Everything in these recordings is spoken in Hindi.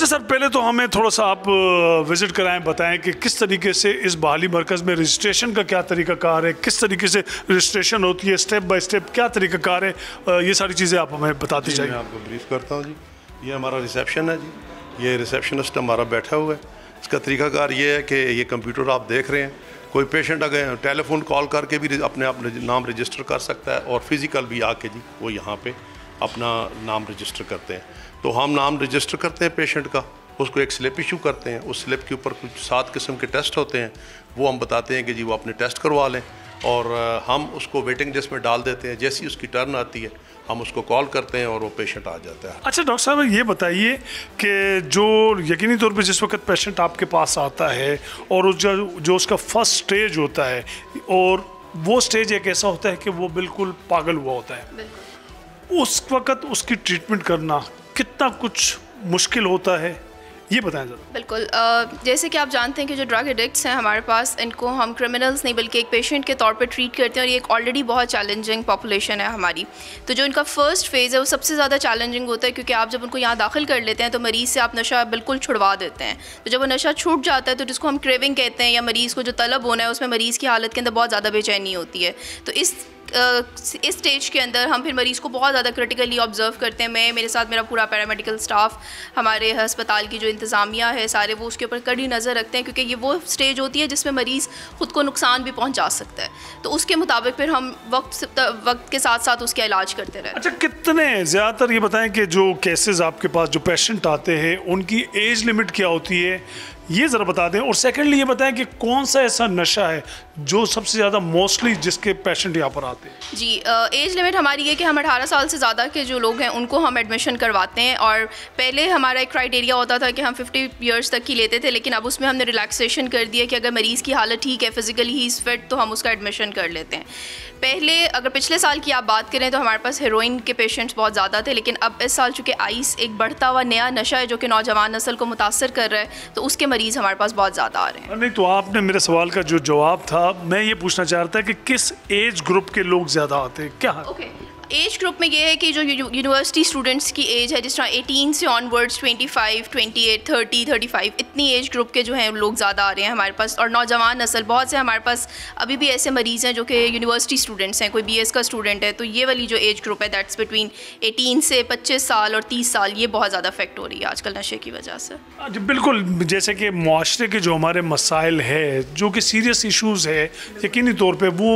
अच्छा सर, पहले तो हमें थोड़ा सा आप विज़िट कराएं, बताएं कि किस तरीके से इस बहाली मरकज़ में रजिस्ट्रेशन का क्या तरीक़ाकार है, किस तरीके से रजिस्ट्रेशन होती है, स्टेप बाय स्टेप क्या तरीक़ाकार है, ये सारी चीज़ें आप हमें बताते जाइए। मैं आपको ब्रीफ करता हूँ जी। ये हमारा रिसेप्शन है जी, ये रिसेप्शनिस्ट हमारा बैठा हुआ है। इसका तरीक़ाकार ये है कि ये कंप्यूटर आप देख रहे हैं, कोई पेशेंट अगर टेलीफोन कॉल करके भी अपने आप नाम रजिस्टर कर सकता है और फिज़िकल भी आके जी वो यहाँ पे अपना नाम रजिस्टर करते हैं। तो हम नाम रजिस्टर करते हैं पेशेंट का, उसको एक स्लिप इशू करते हैं, उस स्लिप के ऊपर कुछ 7 किस्म के टेस्ट होते हैं, वो हम बताते हैं कि जी वो अपने टेस्ट करवा लें और हम उसको वेटिंग लिस्ट में डाल देते हैं। जैसी उसकी टर्न आती है हम उसको कॉल करते हैं और वो पेशेंट आ जाता है। अच्छा डॉक्टर साहब, ये बताइए कि जो यकीनी तौर पे जिस वक्त पेशेंट आपके पास आता है और जो उसका फर्स्ट स्टेज होता है, और वो स्टेज एक ऐसा होता है कि वो बिल्कुल पागल हुआ होता है, उस वक्त उसकी ट्रीटमेंट करना कितना कुछ मुश्किल होता है, ये बताएं ज़रा। बिल्कुल, जैसे कि आप जानते हैं कि जो ड्रग एडिक्ट्स हैं हमारे पास, इनको हम क्रिमिनल्स नहीं बल्कि एक पेशेंट के तौर पे ट्रीट करते हैं और ये एक ऑलरेडी बहुत चैलेंजिंग पॉपुलेशन है हमारी। तो जो इनका फर्स्ट फेज़ है वो सबसे ज़्यादा चैलेंजिंग होता है, क्योंकि आप जब उनको यहाँ दाखिल कर लेते हैं तो मरीज़ से आप नशा बिल्कुल छुड़वा देते हैं। तो जब वो नशा छूट जाता है तो जिसको हम क्रेविंग कहते हैं या मरीज़ को जो तलब होना है, उसमें मरीज़ की हालत के अंदर बहुत ज़्यादा बेचैनी होती है। तो इस स्टेज के अंदर हम फिर मरीज़ को बहुत ज़्यादा क्रिटिकली ऑब्जर्व करते हैं। मैं, मेरे साथ मेरा पूरा पैरामेडिकल स्टाफ, हमारे अस्पताल की जो इंतज़ामिया है सारे, वो उसके ऊपर कड़ी नज़र रखते हैं, क्योंकि ये वो स्टेज होती है जिसमें मरीज़ ख़ुद को नुकसान भी पहुंचा सकता है। तो उसके मुताबिक फिर हम वक्त के साथ साथ उसका इलाज करते रहते हैं। अच्छा, कितने ज़्यादातर ये बताएं कि जो केसेस आपके पास जो पेशेंट आते हैं उनकी एज लिमिट क्या होती है, ये ज़रा बता दें। और सेकेंडली ये बताएं कि कौन सा ऐसा नशा है जो सबसे ज़्यादा मोस्टली जिसके पेशेंट यहाँ पर आते हैं। जी, एज लिमिट हमारी है कि हम 18 साल से ज़्यादा के जो लोग हैं उनको हम एडमिशन करवाते हैं। और पहले हमारा एक क्राइटेरिया होता था कि हम 50 ईयर्स तक की लेते थे, लेकिन अब उसमें हमने रिलैक्सेशन कर दिया कि अगर मरीज़ की हालत ठीक है, फिज़िकली ही इज़ फिट, तो हम उसका एडमिशन कर लेते हैं। पहले अगर पिछले साल की आप बात करें तो हमारे पास हेरोइन के पेशेंट्स बहुत ज़्यादा थे, लेकिन अब इस साल चूँकि आइस एक बढ़ता हुआ नया नशा है जो कि नौजवान नस्ल को मुतासर कर रहा है, तो उसके मरीज़ हमारे पास बहुत ज़्यादा आ रहे हैं। नहीं, तो आपने मेरे सवाल का जो जवाब था, मैं ये पूछना चाहता कि किस एज ग्रुप के लोग ज़्यादा आते हैं, क्या है? ओके, एज ग्रुप में ये है कि जो यूनिवर्सिटी स्टूडेंट्स की एज है, जिस तरह 18 से ऑनवर्ड्स 25, 28, 30, 35, इतनी एज ग्रुप के जो हैं लोग ज़्यादा आ रहे हैं हमारे पास। और नौजवान नस्ल बहुत से हमारे पास अभी भी ऐसे मरीज़ हैं जो कि यूनिवर्सिटी स्टूडेंट्स हैं, कोई BS का स्टूडेंट है, तो ये वाली जो एज ग्रुप है दैट्स बिटवीन 18 से 25 साल और 30 साल, ये बहुत ज़्यादा अफेक्ट हो रही है आजकल नशे की वजह से। जी बिल्कुल, जैसे कि मुआशरे के जो हमारे मसाइल है, जो कि सीरियस इशूज़ है, यकीनी तौर पर वो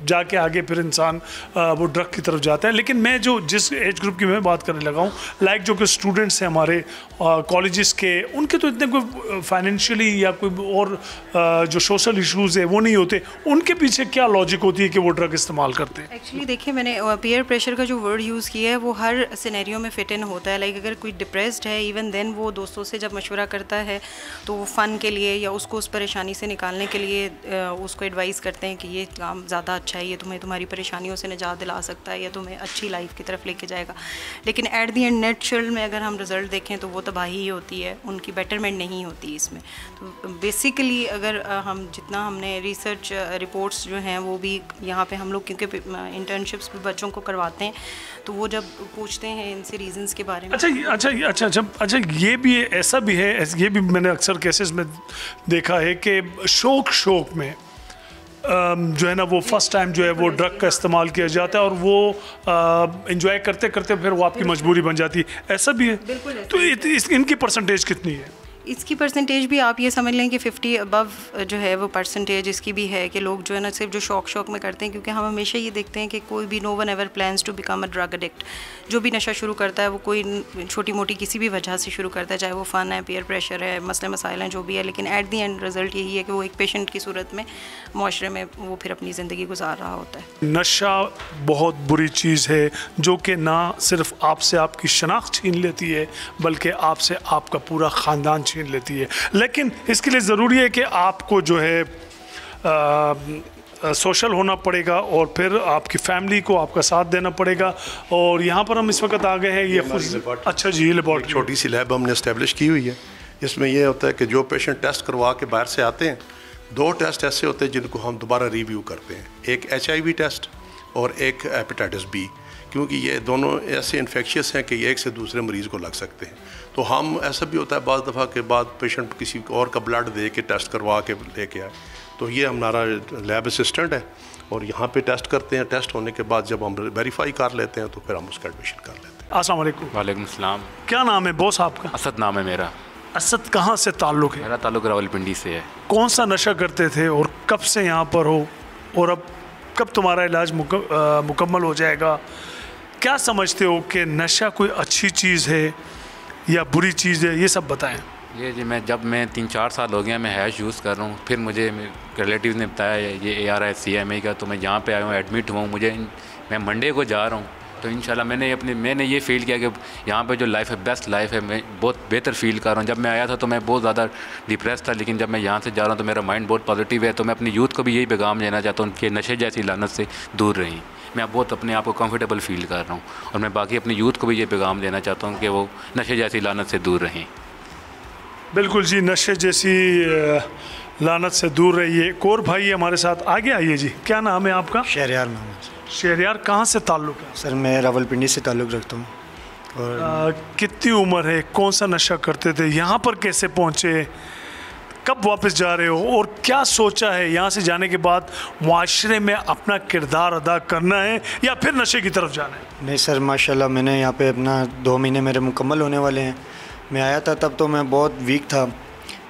जाके आगे फिर इंसान वो ड्रग की तरफ जाता है। लेकिन मैं जो जिस एज ग्रुप की मैं बात करने लगा हूँ, लाइक जो कि स्टूडेंट्स हैं हमारे कॉलेजेस के, उनके तो इतने कोई फाइनेंशियली या कोई और जो सोशल इश्यूज़ है वो नहीं होते, उनके पीछे क्या लॉजिक होती है कि वो ड्रग इस्तेमाल करते हैं? एक्चुअली देखिए, मैंने पीयर प्रेशर का जो वर्ड यूज़ किया है वो हर सिनेरियो में फिट इन होता है। लाइक अगर कोई डिप्रेस्ड है, इवन देन वो दोस्तों से जब मशवरा करता है तो वो फ़न के लिए या उसको उस परेशानी से निकालने के लिए उसको एडवाइस करते हैं कि ये काम ज़्यादा अच्छा है, ये तुम्हें तुम्हारी परेशानियों से निजात दिला सकता है या तुम्हें अच्छी लाइफ की तरफ लेके जाएगा। लेकिन एट दी एंड नेचुरल में अगर हम रिज़ल्ट देखें तो वो तबाही ही होती है, उनकी बेटरमेंट नहीं होती इसमें। तो बेसिकली अगर हम जितना हमने रिसर्च रिपोर्ट्स जो हैं वो भी यहाँ पे हम लोग, क्योंकि इंटर्नशिप्स भी बच्चों को करवाते हैं, तो वो जब पूछते हैं इनसे रीजंस के बारे में। अच्छा, ये भी ऐसा भी है, ये भी मैंने अक्सर केसेस में देखा है कि शौक में जो है ना वो फर्स्ट टाइम जो है वो ड्रग का इस्तेमाल किया जाता है और वो एंजॉय करते करते फिर वो आपकी मजबूरी बन जाती है, ऐसा भी है? तो इनकी परसेंटेज कितनी है? इसकी परसेंटेज भी आप ये समझ लें कि 50 अबव जो है वो परसेंटेज इसकी भी है कि लोग जो है ना सिर्फ जो शौक में करते हैं, क्योंकि हम हमेशा ये देखते हैं कि कोई भी no one ever plans to become a drug addict. जो भी नशा शुरू करता है वो कोई छोटी मोटी किसी भी वजह से शुरू करता है, चाहे वो फ़न है, पीयर प्रेशर है, मसले मसाइल हैं, जो भी है, लेकिन एट दी एंड रिज़ल्ट यही है कि वो एक पेशेंट की सूरत में मुआशरे में वो फिर अपनी ज़िंदगी गुजार रहा होता है। नशा बहुत बुरी चीज़ है जो कि ना सिर्फ आपसे आपकी शनाख्त छीन लेती है बल्कि आपसे आपका पूरा ख़ानदान छीन लेती है। लेकिन इसके लिए ज़रूरी है कि आपको जो है सोशल होना पड़ेगा और फिर आपकी फैमिली को आपका साथ देना पड़ेगा। और यहाँ पर हम इस वक्त आ गए हैं, ये खुद अच्छा जी लेबॉर्ट्री छोटी सी लैब हमने इस्टेब्लिश की हुई है। इसमें यह होता है कि जो पेशेंट टेस्ट करवा के बाहर से आते हैं, 2 टेस्ट ऐसे होते हैं जिनको हम दोबारा रिव्यू करते हैं, एक HIV टेस्ट और एक हेपेटाइटिस B, क्योंकि ये दोनों ऐसे इन्फेक्शियस हैं कि ये एक से दूसरे मरीज़ को लग सकते हैं। तो हम ऐसा भी होता है बाज़ दफ़ा के बाद पेशेंट किसी और का ब्लड दे के टेस्ट करवा के लेके आए, तो ये हमारा लैब असिस्टेंट है और यहाँ पे टेस्ट करते हैं। टेस्ट होने के बाद जब हम वेरीफाई कर लेते हैं तो फिर हम उसका एडमिशन कर लेते हैं। अस्सलाम वालेकुम। वालेकुम सलाम। क्या नाम है बॉस आपका? असद नाम है मेरा। असद, कहाँ से ताल्लुक़ है? मेरा ताल्लुक़ रावलपिंडी से है। कौन सा नशा करते थे और कब से यहाँ पर हो, और अब कब तुम्हारा इलाज मुकम्मल हो जाएगा? क्या समझते हो कि नशा कोई अच्छी चीज़ है या बुरी चीज़ है, ये सब बताएं। ये जी मैं 3-4 साल हो गया मैं हैश यूज़ कर रहा हूँ। फिर मुझे रिलेटिव ने बताया ये ARI-CMA का, तो मैं यहाँ पे आया हूँ, एडमिट हुआ हूँ। मैं मंडे को जा रहा हूँ, तो इंशाल्लाह मैंने ये फ़ील किया कि यहाँ पे जो लाइफ है बेस्ट लाइफ है, मैं बहुत बेहतर फ़ील कर रहा हूँ। जब मैं आया था तो मैं बहुत ज़्यादा डिप्रेस था, लेकिन जब मैं यहाँ से जा रहा हूँ तो मेरा माइंड बहुत पॉजिटिव है। तो मैं अपनी यूथ को भी यही पैगाम देना चाहता हूँ कि नशे जैसी लानत से दूर रहें। मैं बहुत अपने आप को कंफर्टेबल फ़ील कर रहा हूँ और मैं बाकी अपनी यूथ को भी ये पैगाम देना चाहता हूँ कि वो नशे जैसी लानत से दूर रहें। बिल्कुल जी, नशे जैसी लानत से दूर रहिए। एक और भाई हमारे साथ आगे आइए जी। क्या नाम है आपका? शहरयार नाम है। शहरयार, कहाँ से ताल्लुक़ है? सर मैं रावलपिंडी से ताल्लुक़ रखता हूँ। और कितनी उम्र है? कौन सा नशा करते थे? यहाँ पर कैसे पहुँचे? कब वापस जा रहे हो? और क्या सोचा है यहाँ से जाने के बाद मुआशरे में अपना किरदार अदा करना है या फिर नशे की तरफ जाना है? नहीं सर, माशाल्लाह मैंने यहाँ पे अपना 2 महीने मेरे मुकम्मल होने वाले हैं। मैं आया था तब तो मैं बहुत वीक था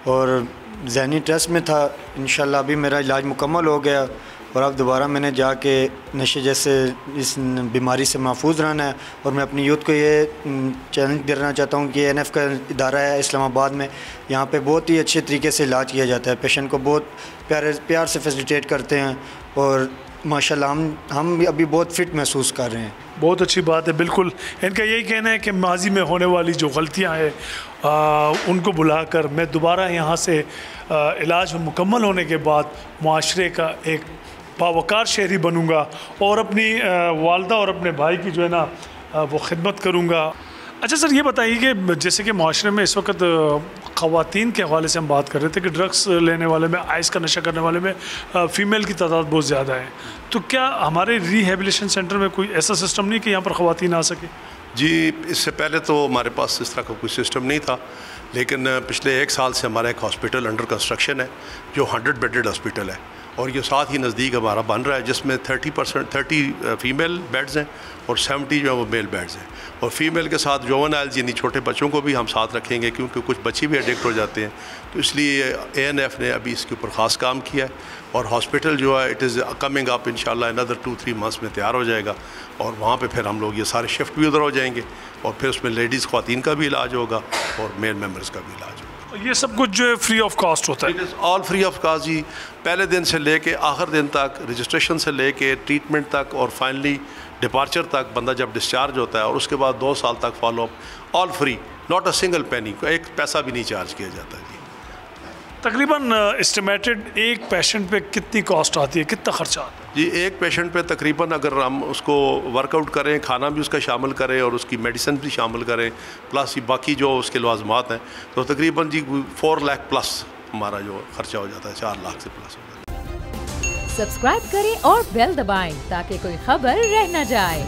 और ज़हनी स्ट्रेस में था। इंशाल्लाह अभी मेरा इलाज मुकम्मल हो गया और अब दोबारा मैंने जाके नशे जैसे इस बीमारी से महफूज रहना है। और मैं अपनी यूथ को ये चैलेंज देना चाहता हूँ कि NF का इदारा है इस्लामाबाद में, यहाँ पे बहुत ही अच्छे तरीके से इलाज किया जाता है। पेशेंट को बहुत प्यार से फैसिलिटेट करते हैं और माशाल्लाह हम अभी बहुत फ़िट महसूस कर रहे हैं। बहुत अच्छी बात है। बिल्कुल इनका यही कहना है कि माजी में होने वाली जो गलतियाँ हैं उनको बुलाकर मैं दोबारा यहाँ से इलाज मुकम्मल होने के बाद मुआशरे का एक बावकार शहरी बनूँगा और अपनी वालदा और अपने भाई की जो है ना वो खिदमत करूँगा। अच्छा सर, ये बताइए कि जैसे कि माशरे में इस वक्त ख़वातीन के हवाले से हम बात कर रहे थे कि ड्रग्स लेने वाले में, आइस का नशा करने वाले में फ़ीमेल की तादाद बहुत ज़्यादा है, तो क्या हमारे रिहेबिलिटेशन सेंटर में कोई ऐसा सिस्टम नहीं कि यहाँ पर ख़वातीन आ सके? जी, इससे पहले तो हमारे पास इस तरह का कोई सिस्टम नहीं था, लेकिन पिछले 1 साल से हमारा एक हॉस्पिटल अंडर कंस्ट्रक्शन है जो 100 बेडेड हॉस्पिटल है और ये साथ ही नज़दीक हमारा बन रहा है, जिसमें 30 फ़ीमेल बेड्स हैं और 70 जो है वो मेल बेड्स हैं। और फीमेल के साथ जोवेनाइल्स यानी छोटे बच्चों को भी हम साथ रखेंगे क्योंकि कुछ बच्चे भी एडिक्ट हो जाते हैं, तो इसलिए ANF ने अभी इसके ऊपर ख़ास काम किया है और हॉस्पिटल जो है इट इज़ कमिंग अप इंशाल्लाह अनदर 2-3 मंथ्स में तैयार हो जाएगा और वहाँ पे फिर हम लोग ये सारे शिफ्ट भी उधर हो जाएंगे और फिर उसमें लेडीज़ ख़वातीन का भी इलाज होगा और मेल मेम्बर्स का भी इलाज होगा। ये सब कुछ जो है फ्री ऑफ कॉस्ट होता है? It is all free of cost जी। पहले दिन से लेके आखिर दिन तक, रजिस्ट्रेशन से लेके ट्रीटमेंट तक और फाइनली डिपार्चर तक, बंदा जब डिस्चार्ज होता है और उसके बाद 2 साल तक follow up, all free, not a single penny, एक पैसा भी नहीं चार्ज किया जाता जी। तकरीबन एस्टिमेटेड एक पेशेंट पे कितनी कॉस्ट आती है, कितना खर्चा आता है? जी, एक पेशेंट पे तकरीबन अगर हम उसको वर्कआउट करें, खाना भी उसका शामिल करें और उसकी मेडिसिन भी शामिल करें, प्लस बाकी जो उसके लवाजमात हैं, तो तकरीबन जी 4 लाख प्लस हमारा जो खर्चा हो जाता है, 4 लाख से प्लस हो जाता है। सब्सक्राइब करें और बेल दबाएं ताकि कोई खबर रह न जाए।